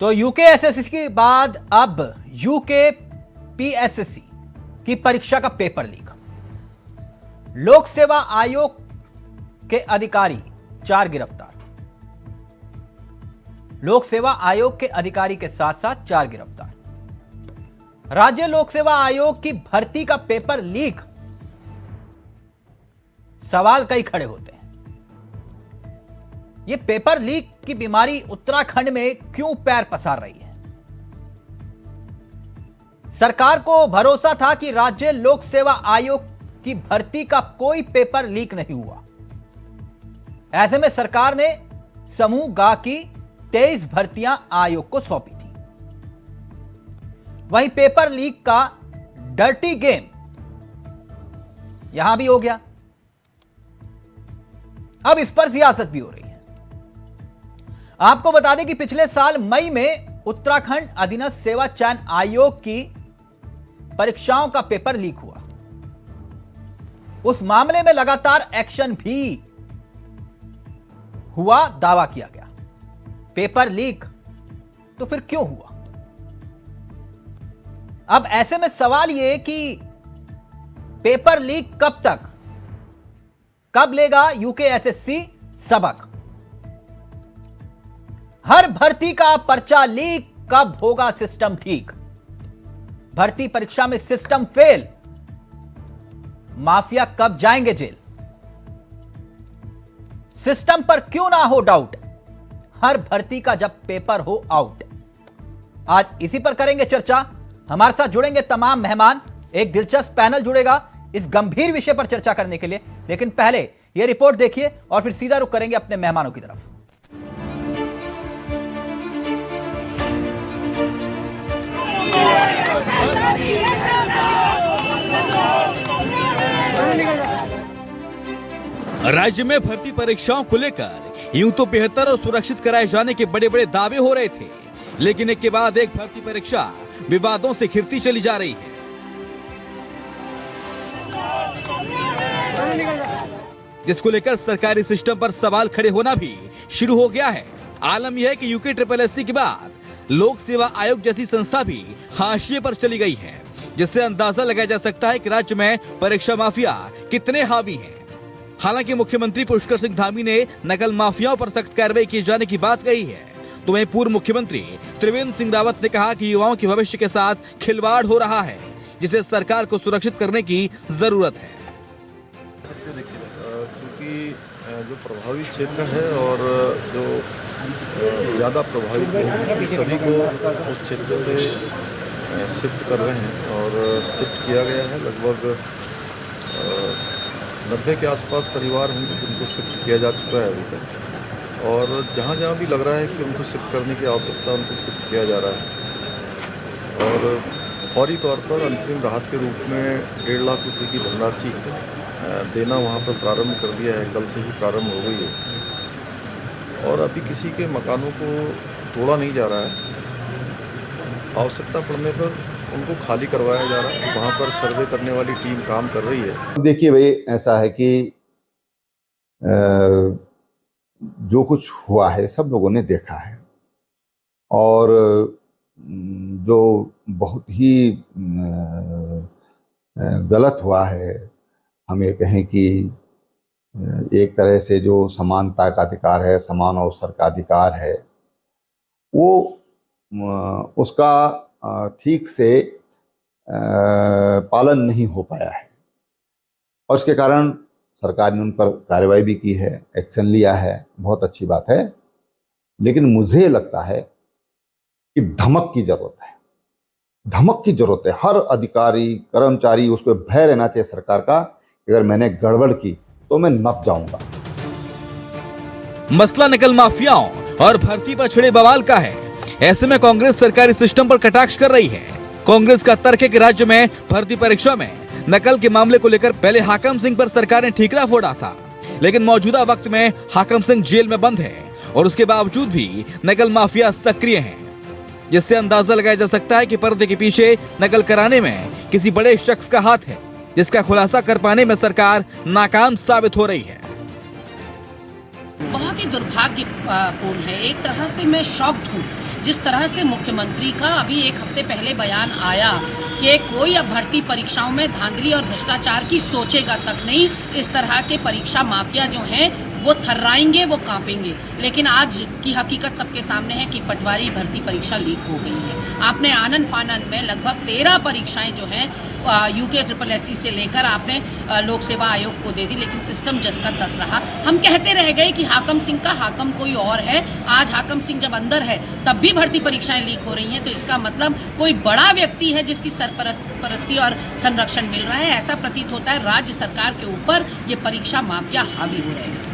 तो यूकेएसएससी के बाद अब यूकेपीएसएससी की परीक्षा का पेपर लीक। लोक सेवा आयोग के अधिकारी 4 गिरफ्तार। लोक सेवा आयोग के अधिकारी के साथ साथ 4 गिरफ्तार। राज्य लोक सेवा आयोग की भर्ती का पेपर लीक। सवाल कई खड़े होते हैं, यह पेपर लीक की बीमारी उत्तराखंड में क्यों पैर पसार रही है? सरकार को भरोसा था कि राज्य लोक सेवा आयोग की भर्ती का कोई पेपर लीक नहीं हुआ। ऐसे में सरकार ने समूह गा की 23 भर्तियां आयोग को सौंपी थी। वहीं पेपर लीक का डर्टी गेम यहां भी हो गया। अब इस पर सियासत भी हो रही है। आपको बता दें कि पिछले साल मई में उत्तराखंड अधीनस्थ सेवा चयन आयोग की परीक्षाओं का पेपर लीक हुआ। उस मामले में लगातार एक्शन भी हुआ, दावा किया गया। पेपर लीक तो फिर क्यों हुआ? अब ऐसे में सवाल यह कि पेपर लीक कब तक, कब लेगा यूकेएसएससी सबक? हर भर्ती का पर्चा लीक, कब होगा सिस्टम ठीक? भर्ती परीक्षा में सिस्टम फेल, माफिया कब जाएंगे जेल? सिस्टम पर क्यों ना हो डाउट, हर भर्ती का जब पेपर हो आउट। आज इसी पर करेंगे चर्चा। हमारे साथ जुड़ेंगे तमाम मेहमान। एक दिलचस्प पैनल जुड़ेगा इस गंभीर विषय पर चर्चा करने के लिए। लेकिन पहले यह रिपोर्ट देखिए और फिर सीधा रुख करेंगे अपने मेहमानों की तरफ। राज्य में भर्ती परीक्षाओं को लेकर यूं तो बेहतर और सुरक्षित कराए जाने के बड़े बड़े दावे हो रहे थे, लेकिन एक के बाद एक भर्ती परीक्षा विवादों से घिरती चली जा रही है। जिसको लेकर सरकारी सिस्टम पर सवाल खड़े होना भी शुरू हो गया है। आलम यह है कि यूकेएसएससी के बाद लोक सेवा आयोग जैसी संस्था भी हाशिए पर चली गई है, जिससे अंदाजा लगाया जा सकता है कि राज्य में परीक्षा माफिया कितने हावी हैं। हालांकि मुख्यमंत्री पुष्कर सिंह धामी ने नकल माफियाओं पर सख्त कार्रवाई किए जाने की बात कही है, तो वहीं पूर्व मुख्यमंत्री त्रिवेंद्र सिंह रावत ने कहा कि युवाओं के भविष्य के साथ खिलवाड़ हो रहा है, जिसे सरकार को सुरक्षित करने की जरूरत है। चूंकि जो प्रभावित क्षेत्र है और जो ज़्यादा प्रभावित है, सभी को उस क्षेत्र से शिफ्ट कर रहे हैं और शिफ्ट किया गया है। लगभग 90 के आसपास परिवार हैं जिनको शिफ्ट किया जा चुका है अभी तक, और जहाँ जहाँ भी लग रहा है कि उनको शिफ्ट करने की आवश्यकता, उनको शिफ्ट किया जा रहा है। और फौरी तौर पर अंतरिम राहत के रूप में 1.5 लाख रुपये की धनराशि देना वहाँ पर प्रारंभ कर दिया है। कल से ही प्रारंभ हो गई है और अभी किसी के मकानों को तोड़ा नहीं जा रहा है। आवश्यकता पड़ने पर उनको खाली करवाया जा रहा है। वहाँ पर सर्वे करने वाली टीम काम कर रही है। देखिए भाई, ऐसा है कि जो कुछ हुआ है सब लोगों ने देखा है, और जो बहुत ही गलत हुआ है, हम ये कहें कि एक तरह से जो समानता का अधिकार है, समान अवसर का अधिकार है, वो उसका ठीक से पालन नहीं हो पाया है, और इसके कारण सरकार ने उन पर कार्रवाई भी की है, एक्शन लिया है। बहुत अच्छी बात है, लेकिन मुझे लगता है कि धमक की जरूरत है। धमक की जरूरत है। हर अधिकारी कर्मचारी, उसको भय रहना चाहिए सरकार का, अगर मैंने गड़बड़ की तो मैं नप जाऊंगा। मसला नकल माफियाओं और भर्ती पर छिड़े बवाल का है। ऐसे में कांग्रेस सरकारी सिस्टम पर कटाक्ष कर रही है। कांग्रेस का तर्क है कि राज्य में भर्ती परीक्षा में नकल के मामले को लेकर पहले हाकम सिंह पर सरकार ने ठीकरा फोड़ा था, लेकिन मौजूदा वक्त में हाकम सिंह जेल में बंद है और उसके बावजूद भी नकल माफिया सक्रिय हैं, जिससे अंदाजा लगाया जा सकता है कि पर्दे के पीछे नकल कराने में किसी बड़े शख्स का हाथ है, जिसका खुलासा कर पाने में सरकार नाकाम साबित हो रही है। बहुत ही दुर्भाग्यपूर्ण है। एक तरह से मैं शॉक्ड हूँ जिस तरह से मुख्यमंत्री का अभी एक हफ्ते पहले बयान आया कि कोई अब भर्ती परीक्षाओं में धांधली और भ्रष्टाचार की सोचेगा तक नहीं, इस तरह के परीक्षा माफिया जो हैं वो थर्राएंगे, वो कांपेंगे। लेकिन आज की हकीकत सबके सामने है कि पटवारी भर्ती परीक्षा लीक हो गई है। आपने आनन फानन में लगभग 13 परीक्षाएं जो हैं यूके SSSC से लेकर आपने लोक सेवा आयोग को दे दी, लेकिन सिस्टम जस का तस रहा। हम कहते रह गए कि हाकम सिंह का हाकम कोई और है। आज हाकम सिंह जब अंदर है तब भी भर्ती परीक्षाएं लीक हो रही हैं, तो इसका मतलब कोई बड़ा व्यक्ति है जिसकी सरपरस्ती और संरक्षण मिल रहा है। ऐसा प्रतीत होता है राज्य सरकार के ऊपर ये परीक्षा माफिया हावी हो रहे हैं।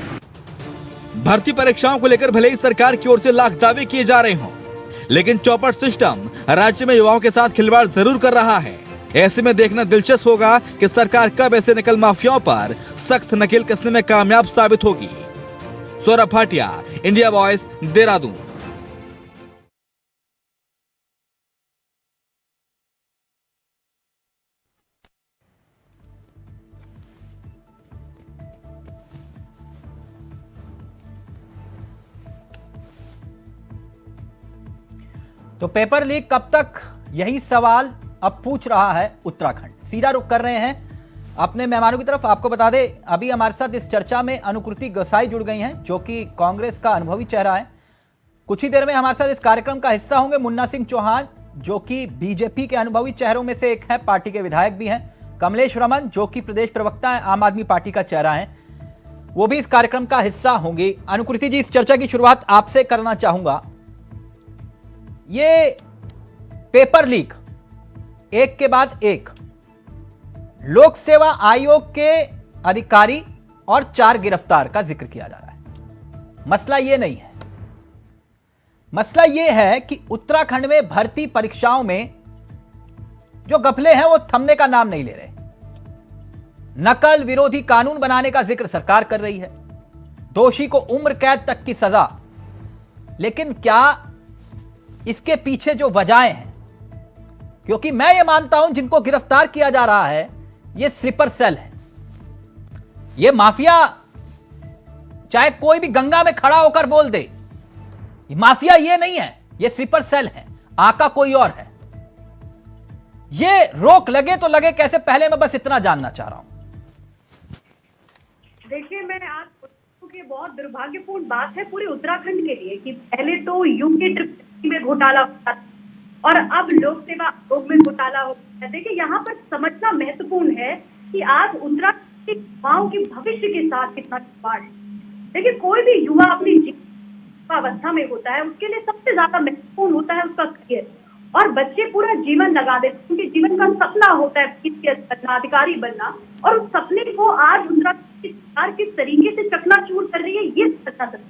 भर्ती परीक्षाओं को लेकर भले ही सरकार की ओर से लाख दावे किए जा रहे हों, लेकिन चौपट सिस्टम राज्य में युवाओं के साथ खिलवाड़ जरूर कर रहा है। ऐसे में देखना दिलचस्प होगा कि सरकार कब ऐसे नकल माफियाओं पर सख्त नकेल कसने में कामयाब साबित होगी। Saurabh Bhatia, India voice, Dehradun. तो पेपर लीक कब तक, यही सवाल अब पूछ रहा है उत्तराखंड। सीधा रुख कर रहे हैं अपने मेहमानों की तरफ। आपको बता दें, अभी हमारे साथ इस चर्चा में अनुकृति गोसाई जुड़ गई हैं, जो कि कांग्रेस का अनुभवी चेहरा है। कुछ ही देर में हमारे साथ इस कार्यक्रम का हिस्सा होंगे मुन्ना सिंह चौहान, जो कि बीजेपी के अनुभवी चेहरों में से एक है, पार्टी के विधायक भी हैं। कमलेश रमन, जो कि प्रदेश प्रवक्ता है, आम आदमी पार्टी का चेहरा है, वो भी इस कार्यक्रम का हिस्सा होंगे। अनुकृति जी, इस चर्चा की शुरुआत आपसे करना चाहूंगा। ये पेपर लीक एक के बाद एक, लोक सेवा आयोग के अधिकारी और 4 गिरफ्तार का जिक्र किया जा रहा है। मसला यह नहीं है, मसला यह है कि उत्तराखंड में भर्ती परीक्षाओं में जो गफले हैं वो थमने का नाम नहीं ले रहे। नकल विरोधी कानून बनाने का जिक्र सरकार कर रही है, दोषी को उम्र कैद तक की सजा। लेकिन क्या इसके पीछे जो वजहें हैं, क्योंकि मैं ये मानता हूं जिनको गिरफ्तार किया जा रहा है ये स्लीपर सेल है, ये माफिया चाहे कोई भी गंगा में खड़ा होकर बोल दे, ये माफिया ये नहीं है, ये स्लीपर सेल है, आका कोई और है। ये रोक लगे तो लगे कैसे, पहले मैं बस इतना जानना चाह रहा हूं। देखिए, मैं आज कि बहुत दुर्भाग्यपूर्ण बात है पूरे उत्तराखंड के लिए कि पहले तो यूके ट्रिपल में घोटाला होता और अब लोक सेवा आयोग में घोटाला होता है। देखिए, यहाँ पर समझना महत्वपूर्ण है कि आज उत्तराखंड के युवाओं के भविष्य के साथ कितना खिलवाड़ है। देखिए, कोई भी युवा अपनी अवस्था में होता है, उसके लिए सबसे ज्यादा महत्वपूर्ण होता है उसका करियर। और बच्चे पूरा जीवन लगा देते हैं, उनके जीवन का सपना होता है बनना, अधिकारी बनना, और उस सपने को आज उत्तराखंड की सरकार किस तरीके से चकनाचूर कर रही है, ये समझना चाहिए।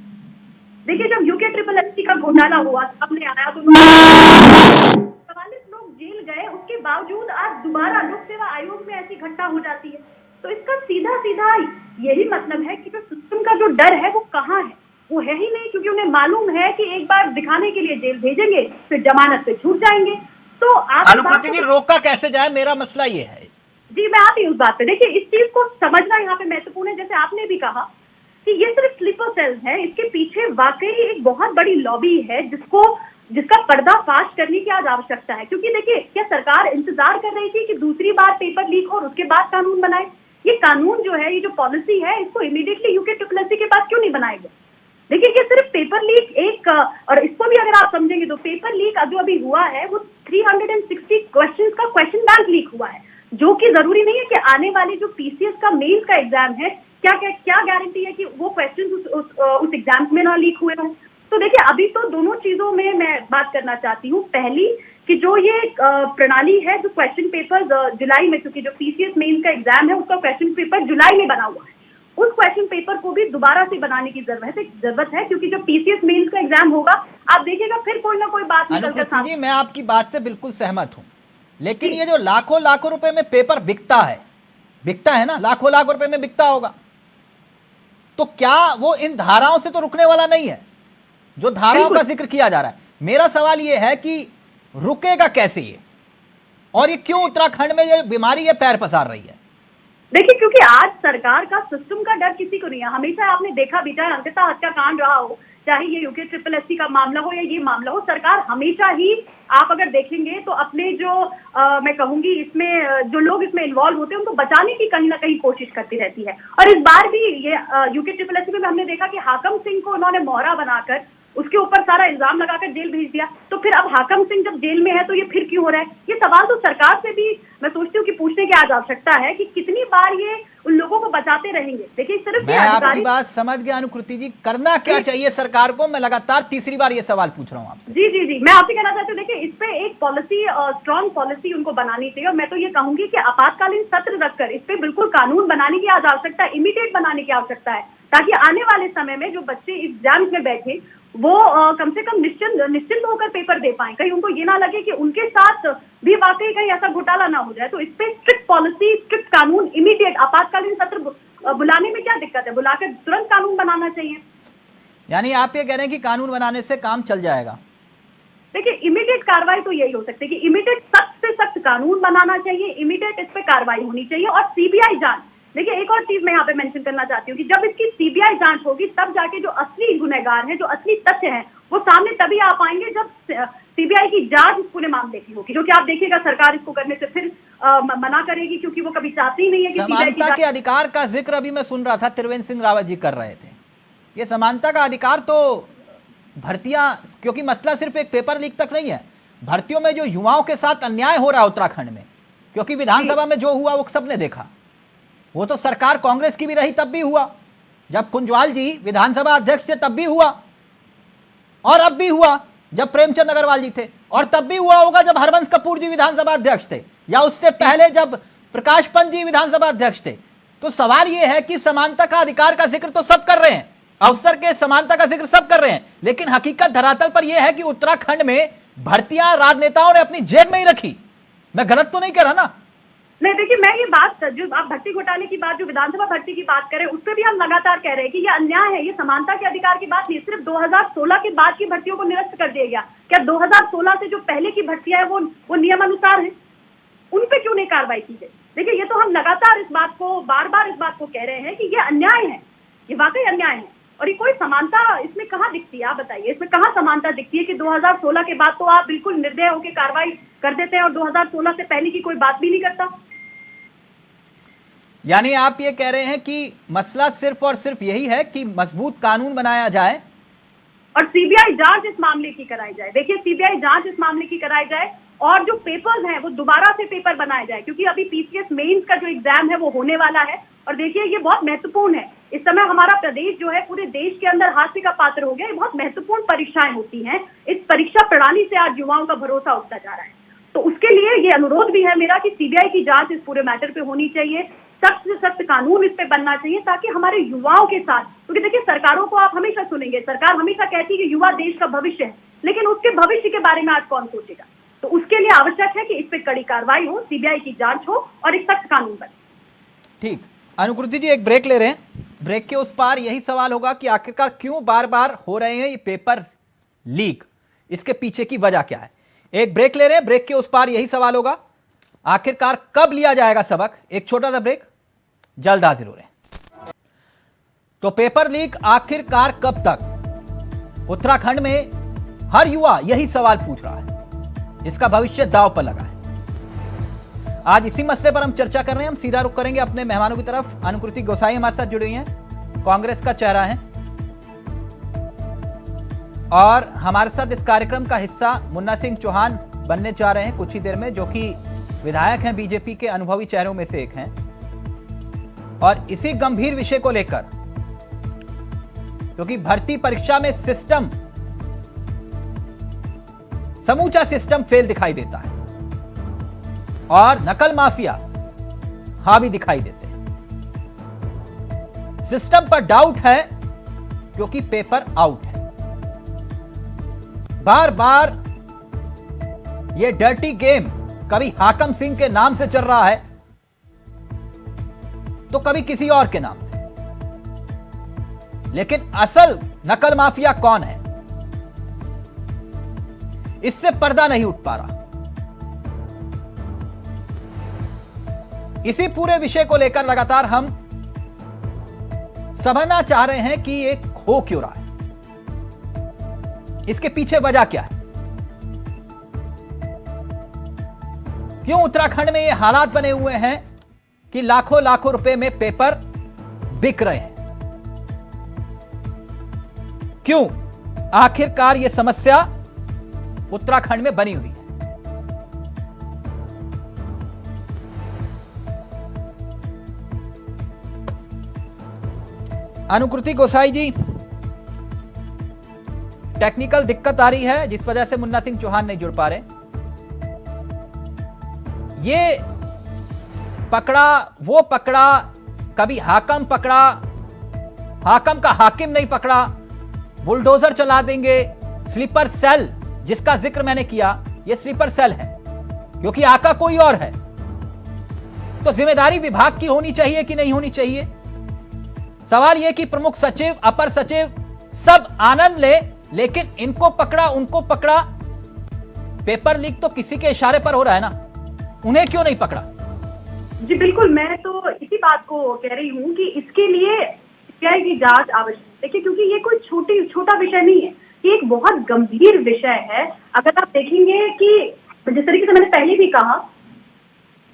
देखिए, जब यूके SSSC का घोटाला हुआ, सामने आया तो 44 लोग जेल गए, उसके बावजूद आज दोबारा लोक सेवा आयोग में ऐसी घटना हो जाती है। तो इसका सीधा सीधा यही मतलब है कि जो सिस्टम का जो डर है वो कहाँ है, वो है ही नहीं, क्योंकि उन्हें मालूम है कि एक बार दिखाने के लिए जेल भेजेंगे फिर जमानत पे छूट जाएंगे। तो आप अनुकृति जी, रोका कैसे जाए, मेरा मसला ये है। जी, मैं आती हूँ उस बात पे। देखिए, इस चीज को समझना यहाँ पे महत्वपूर्ण है। जैसे आपने भी कहा कि ये सिर्फ स्लीपर सेल्स है, इसके पीछे वाकई एक बहुत बड़ी लॉबी है जिसका पर्दाफाश करने की आज आवश्यकता है। क्योंकि देखिए, क्या सरकार इंतजार कर रही थी कि दूसरी बार पेपर लीक हो और उसके बाद कानून बनाए? ये कानून जो है, ये जो पॉलिसी है, इसको इमीडिएटली यूके SSSC के पास क्यों नहीं बनाया गया? देखिए, ये सिर्फ पेपर लीक एक, और इसको भी अगर आप समझेंगे तो पेपर लीक जो अभी हुआ है वो 360 क्वेश्चंस का क्वेश्चन बैंक लीक हुआ है, जो कि जरूरी नहीं है कि आने वाले जो पीसीएस का मेंस का एग्जाम है, क्या गारंटी है कि वो क्वेश्चन उस एग्जाम में ना लीक हुए हों। तो देखिए, अभी तो दोनों चीजों में मैं बात करना चाहती हूँ। पहली कि जो ये प्रणाली है, जो क्वेश्चन पेपर जुलाई में, क्योंकि जो पीसीएस मेंस का एग्जाम है उसका क्वेश्चन पेपर जुलाई में बना हुआ है, उस क्वेश्चन पेपर को भी दोबारा से बनाने की जरूरत है। क्योंकि जो पीसीएस मेंस का एग्जाम होगा, आप देखिएगा फिर कोई ना कोई बात निकल कर जी, मैं आपकी बात से बिल्कुल सहमत हूं, लेकिन ये जो लाखों रुपए में पेपर बिकता है ना, लाखों रुपए में बिकता होगा, तो क्या वो इन धाराओं से तो रुकने वाला नहीं है जो धाराओं का जिक्र किया जा रहा है। मेरा सवाल ये है कि रुकेगा कैसे ये, और ये क्यों उत्तराखंड में ये बीमारी ये पैर पसार रही है? देखिए, क्योंकि आज सरकार का सिस्टम का डर किसी को नहीं है। हमेशा आपने देखा भी, चाहे अंकिता हत्याकांड रहा हो चाहे ये यूके ट्रिपल एससी का मामला हो या ये मामला हो, सरकार हमेशा ही, आप अगर देखेंगे तो अपने जो मैं कहूंगी इसमें जो लोग इसमें इन्वॉल्व होते हैं उनको बचाने की कहीं ना कहीं कोशिश करती रहती है। और इस बार भी ये यूके ट्रिपल एससी में हमने देखा कि हाकम सिंह को उन्होंने मोहरा बनाकर उसके ऊपर सारा इल्जाम लगाकर जेल भेज दिया। तो फिर अब हाकम सिंह जब जेल में है तो ये फिर क्यों हो रहा है? ये सवाल तो सरकार से भी मैं सोचती हूँ कि पूछने की आज आवश्यकता है कि कितनी बार ये उन लोगों को बचाते रहेंगे। देखिए सिर्फ मैं आपकी बात समझ गया अनुकृति जी, करना क्या चाहिए सरकार को? मैं लगातार तीसरी बार ये सवाल पूछ रहा हूँ आपसे। जी जी जी, मैं आपसे कहना चाहती हूँ, देखिए इस पे एक पॉलिसी, स्ट्रॉन्ग पॉलिसी उनको बनानी चाहिए। और मैं तो ये कहूंगी कि आपातकालीन सत्र रखकर इस पे बिल्कुल कानून बनाने की आज आवश्यकता है, इमीडिएट बनाने की आवश्यकता है, ताकि आने वाले समय में जो बच्चे एग्जाम्स में बैठे वो कम से कम निश्चिंत होकर पेपर दे पाए, कहीं उनको ये ना लगे कि उनके साथ भी वाकई कहीं ऐसा घोटाला ना हो जाए। तो इस पे स्ट्रिक्ट पॉलिसी, स्ट्रिक्ट कानून, इमीडिएट आपातकालीन सत्र बुलाने में क्या दिक्कत है? बुलाकर तुरंत कानून बनाना चाहिए। यानी आप ये कह रहे हैं कि कानून बनाने से काम चल जाएगा? देखिए इमीडिएट कार्रवाई तो यही हो सकती है कि इमीडिएट सख्त से सख्त कानून बनाना चाहिए, इमीडिएट इस पे कार्रवाई होनी चाहिए। और सीबीआई जांच, देखिए एक और चीज मैं यहाँ पे मेंशन करना चाहती हूँ कि जब इसकी सीबीआई जांच होगी तब जाके जो असली गुनहगार हैं, जो असली तथ्य हैं, वो सामने तभी आ पाएंगे जब सीबीआई की जांच इस पूरे मामले की होगी। जो कि आप देखिएगा सरकार इसको करने से फिर मना करेगी, क्योंकि वो कभी चाहती ही नहीं है कि समानता के अधिकार का जिक्र अभी मैं सुन रहा था, त्रिवेंद्र सिंह रावत जी कर रहे थे। ये समानता का अधिकार तो भर्तियां, क्योंकि मसला सिर्फ एक पेपर लीक तक नहीं है, भर्तियों में जो युवाओं के साथ अन्याय हो रहा है उत्तराखंड में, क्योंकि विधानसभा में जो हुआ वो सबने देखा। वो तो सरकार कांग्रेस की भी रही तब भी हुआ, जब कुंजवाल जी विधानसभा अध्यक्ष थे तब भी हुआ, और अब भी हुआ जब प्रेमचंद अग्रवाल जी थे, और तब भी हुआ होगा जब हरबंस कपूर जी विधानसभा अध्यक्ष थे, या उससे पहले जब प्रकाश पंत जी विधानसभा अध्यक्ष थे। तो सवाल यह है कि समानता का अधिकार का जिक्र तो सब कर रहे हैं, अवसर के समानता का जिक्र सब कर रहे हैं, लेकिन हकीकत धरातल पर यह है कि उत्तराखंड में भर्तियां राजनेताओं ने अपनी जेब में ही रखी। मैं गलत तो नहीं कह रहा ना? नहीं, देखिए मैं ये बात, जो आप भर्ती घोटाले की बात, जो विधानसभा भर्ती की बात करें, उस पर भी हम लगातार कह रहे हैं कि ये अन्याय है। ये समानता के अधिकार की बात नहीं, सिर्फ 2016 के बाद की भर्तियों को निरस्त कर दिया गया। क्या 2016 से जो पहले की भर्तियां हैं वो नियमानुसार है? उन पे क्यों नहीं कार्रवाई की गई? देखिए ये तो हम लगातार इस बात को, बार बार इस बात को कह रहे हैं कि ये अन्याय है, ये वाकई अन्याय है। और ये कोई समानता इसमें कहाँ दिखती है? आप बताइए, इसमें कहाँ समानता दिखती है कि 2016 के बाद तो आप बिल्कुल निर्दय होकर कार्रवाई कर देते हैं और 2016 से पहले की कोई बात भी नहीं करता। यानी आप ये कह रहे हैं कि मसला सिर्फ और सिर्फ यही है कि मजबूत कानून बनाया जाए और सीबीआई जांच इस मामले की कराई जाए। देखिए सीबीआई जांच इस मामले की कराई जाए और जो पेपर्स हैं वो दोबारा से पेपर बनाए जाए, क्योंकि अभी पीसीएस मेंस का जो एग्जाम है वो होने वाला है। और देखिए ये बहुत महत्वपूर्ण है। इस समय हमारा प्रदेश जो है पूरे देश के अंदर हास्य का पात्र हो गया। ये बहुत महत्वपूर्ण परीक्षाएं होती हैं। इस परीक्षा प्रणाली से आज युवाओं का भरोसा उठता जा रहा है। तो उसके लिए ये अनुरोध भी है मेरा कि सीबीआई की जांच इस पूरे मैटर पे होनी चाहिए, सख्त से सख्त कानून इस पे बनना चाहिए, ताकि हमारे युवाओं के साथ, क्योंकि देखिए सरकारों को आप हमेशा सुनेंगे, सरकार हमेशा कहती है कि युवा देश का भविष्य है, लेकिन उसके भविष्य के बारे में आज कौन सोचेगा? तो उसके लिए आवश्यक है कि इस पे कड़ी कार्रवाई हो, सीबीआई की जांच हो और एक सख्त कानून बने। ठीक, अनुकृति जी एक ब्रेक ले रहे हैं। ब्रेक के उस पार यही सवाल होगा कि आखिरकार क्यों बार बार हो रहे हैं ये पेपर लीक, इसके पीछे की वजह क्या है? एक ब्रेक ले रहे हैं, ब्रेक के उस पार यही सवाल होगा, आखिरकार कब लिया जाएगा सबक? एक छोटा सा ब्रेक, जल्द हाजिर हो रहे हैं। तो पेपर लीक आखिरकार कब तक? उत्तराखंड में हर युवा यही सवाल पूछ रहा है, इसका भविष्य दांव पर लगा है। आज इसी मसले पर हम चर्चा कर रहे हैं। हम सीधा रुख करेंगे अपने मेहमानों की तरफ। अनुकृति गोसाई हमारे साथ जुड़ी हैं, कांग्रेस का चेहरा है, और हमारे साथ इस कार्यक्रम का हिस्सा मुन्ना सिंह चौहान बनने जा रहे हैं कुछ ही देर में, जो कि विधायक हैं, बीजेपी के अनुभवी चेहरों में से एक हैं। और इसी गंभीर विषय को लेकर, क्योंकि भर्ती परीक्षा में सिस्टम, समूचा सिस्टम फेल दिखाई देता है और नकल माफिया हावी दिखाई देते हैं। सिस्टम पर डाउट है क्योंकि पेपर आउट है। बार बार ये डर्टी गेम कभी हाकम सिंह के नाम से चल रहा है तो कभी किसी और के नाम से, लेकिन असल नकल माफिया कौन है, इससे पर्दा नहीं उठ पा रहा। इसी पूरे विषय को लेकर लगातार हम समझना चाह रहे हैं कि ये हो क्यों रहा है। इसके पीछे वजह क्या है? क्यों उत्तराखंड में ये हालात बने हुए हैं कि लाखों लाखों रुपए में पेपर बिक रहे हैं? क्यों आखिरकार ये समस्या उत्तराखंड में बनी हुई है? अनुकृति गोसाई जी, टेक्निकल दिक्कत आ रही है जिस वजह से मुन्ना सिंह चौहान नहीं जुड़ पा रहे। ये पकड़ा वो पकड़ा, कभी हाकम पकड़ा, हाकम का हाकिम नहीं पकड़ा, बुलडोजर चला देंगे। स्लीपर सेल जिसका जिक्र मैंने किया, ये स्लीपर सेल है क्योंकि आका कोई और है। तो जिम्मेदारी विभाग की होनी चाहिए कि नहीं होनी चाहिए? सवाल यह कि प्रमुख सचिव, अपर सचिव सब आनंद ले, लेकिन इनको पकड़ा उनको पकड़ा। पेपर लीक तो किसी के इशारे पर हो रहा है ना, उन्हें क्यों नहीं पकड़ा? जी बिल्कुल, मैं तो इसी बात को कह रही हूँ कि इसके लिए सीबीआई की जांच आवश्यक है। देखिए, क्योंकि ये कोई छोटा विषय नहीं है, ये एक बहुत गंभीर विषय है। अगर आप देखेंगे कि जिस तरीके से मैंने पहले भी कहा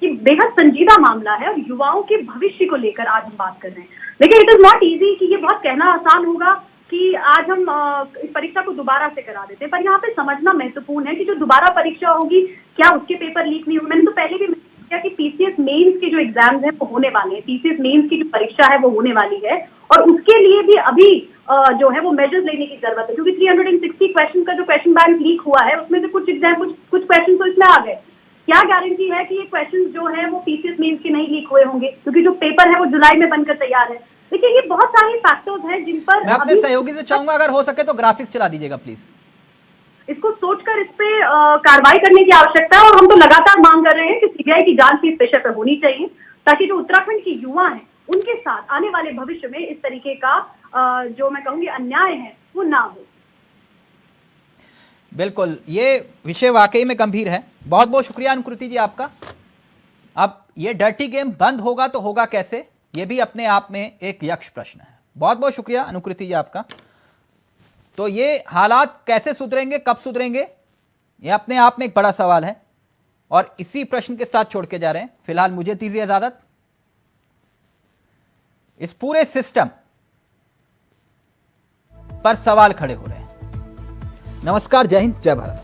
कि बेहद संजीदा मामला है और युवाओं के भविष्य को लेकर आज हम बात कर रहे हैं। लेकिन इट इज नॉट इजी कि ये बहुत कहना आसान होगा कि आज हम इस परीक्षा को दोबारा से करा देते हैं, पर यहाँ पे समझना महत्वपूर्ण है कि जो दोबारा परीक्षा होगी, क्या उसके पेपर लीक नहीं हुए? मैंने तो पहले भी किया कि पीसीएस मेंस के जो एग्जाम्स हैं वो होने वाले हैं, पीसीएस मेंस की जो परीक्षा है वो होने वाली है और उसके लिए भी अभी जो है वो मेजर्स लेने की जरूरत है, क्योंकि 360 क्वेश्चन का जो क्वेश्चन बैंक लीक हुआ है उसमें से कुछ क्वेश्चन तो इसमें आ गए। क्या गारंटी है कि ये क्वेश्चन जो है वो पीसीएस मेंस के नहीं लीक हुए होंगे, क्योंकि जो पेपर है वो जुलाई में बनकर तैयार है। देखिए, ये बहुत सारे फैक्टर्स हैं जिन पर मैं अपने सहयोगी से चाहूंगा अगर हो सके तो ग्राफिक्स चला दीजिएगा प्लीज। इसको सोचकर इस पे कार्रवाई करने की आवश्यकता है और हम तो लगातार मांग कर रहे हैं कि सीबीआई की जांच भी इस विषय पर होनी चाहिए, ताकि जो उत्तराखंड के युवा हैं उनके साथ आने वाले भविष्य में इस तरीके का जो मैं कहूंगी अन्याय है वो ना हो। बिल्कुल, ये विषय वाकई में गंभीर है। बहुत बहुत शुक्रिया अनुकृति जी आपका। अब ये डर्टी गेम बंद होगा तो होगा कैसे, ये भी अपने आप में एक यक्ष प्रश्न है। बहुत बहुत शुक्रिया अनुकृति जी आपका। तो ये हालात कैसे सुधरेंगे, कब सुधरेंगे, ये अपने आप में एक बड़ा सवाल है और इसी प्रश्न के साथ छोड़ के जा रहे हैं। फिलहाल मुझे दीजिए इजाजत। इस पूरे सिस्टम पर सवाल खड़े हो रहे हैं। नमस्कार, जय हिंद, जय भारत।